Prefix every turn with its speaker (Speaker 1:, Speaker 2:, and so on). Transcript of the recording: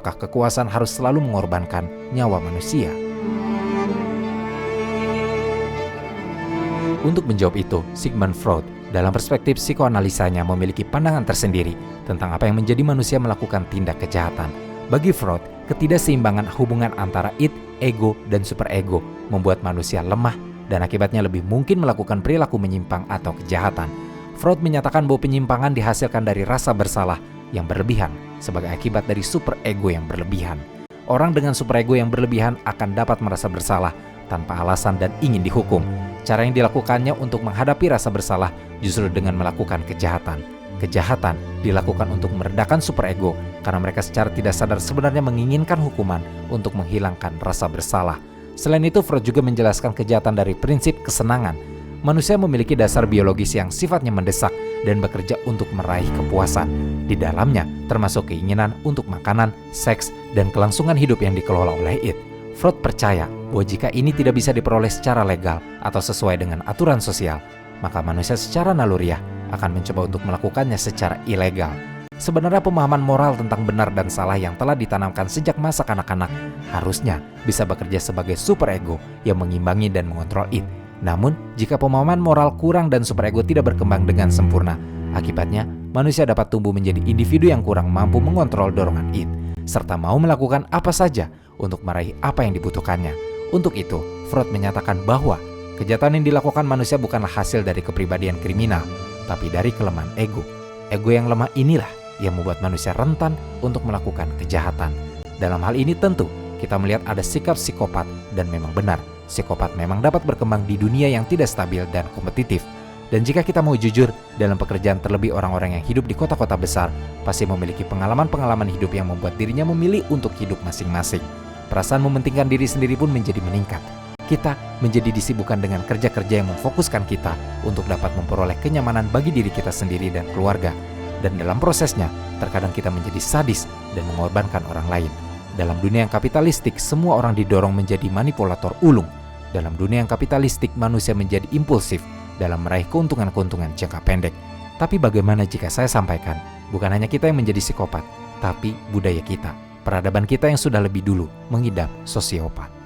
Speaker 1: apakah kekuasaan harus selalu mengorbankan nyawa manusia? Untuk menjawab itu, Sigmund Freud dalam perspektif psikoanalisanya memiliki pandangan tersendiri tentang apa yang menjadi manusia melakukan tindak kejahatan. Bagi Freud, ketidakseimbangan hubungan antara id, ego, dan superego membuat manusia lemah dan akibatnya lebih mungkin melakukan perilaku menyimpang atau kejahatan. Freud menyatakan bahwa penyimpangan dihasilkan dari rasa bersalah yang berlebihan sebagai akibat dari superego yang berlebihan. Orang dengan superego yang berlebihan akan dapat merasa bersalah tanpa alasan dan ingin dihukum. Cara yang dilakukannya untuk menghadapi rasa bersalah justru dengan melakukan kejahatan. Kejahatan dilakukan untuk meredakan superego karena mereka secara tidak sadar sebenarnya menginginkan hukuman untuk menghilangkan rasa bersalah. Selain itu, Freud juga menjelaskan kejahatan dari prinsip kesenangan. Manusia memiliki dasar biologis yang sifatnya mendesak dan bekerja untuk meraih kepuasan. Di dalamnya termasuk keinginan untuk makanan, seks, dan kelangsungan hidup yang dikelola oleh id. Freud percaya bahwa jika ini tidak bisa diperoleh secara legal atau sesuai dengan aturan sosial, maka manusia secara naluriah akan mencoba untuk melakukannya secara ilegal. Sebenarnya pemahaman moral tentang benar dan salah yang telah ditanamkan sejak masa kanak-kanak harusnya bisa bekerja sebagai superego yang mengimbangi dan mengontrol id. Namun, jika pemahaman moral kurang dan superego tidak berkembang dengan sempurna, akibatnya manusia dapat tumbuh menjadi individu yang kurang mampu mengontrol dorongan id, serta mau melakukan apa saja untuk meraih apa yang dibutuhkannya. Untuk itu, Freud menyatakan bahwa kejahatan yang dilakukan manusia bukanlah hasil dari kepribadian kriminal, tapi dari kelemahan ego. Ego yang lemah inilah yang membuat manusia rentan untuk melakukan kejahatan. Dalam hal ini tentu kita melihat ada sikap psikopat, dan memang benar, psikopat memang dapat berkembang di dunia yang tidak stabil dan kompetitif. Dan jika kita mau jujur, dalam pekerjaan terlebih orang-orang yang hidup di kota-kota besar pasti memiliki pengalaman-pengalaman hidup yang membuat dirinya memilih untuk hidup masing-masing. Perasaan mementingkan diri sendiri pun menjadi meningkat. Kita menjadi disibukkan dengan kerja-kerja yang memfokuskan kita untuk dapat memperoleh kenyamanan bagi diri kita sendiri dan keluarga. Dan dalam prosesnya, terkadang kita menjadi sadis dan mengorbankan orang lain. Dalam dunia yang kapitalistik, semua orang didorong menjadi manipulator ulung. Dalam dunia yang kapitalistik, manusia menjadi impulsif dalam meraih keuntungan-keuntungan jangka pendek. Tapi bagaimana jika saya sampaikan, bukan hanya kita yang menjadi psikopat, tapi budaya kita, peradaban kita yang sudah lebih dulu mengidap sosiopat.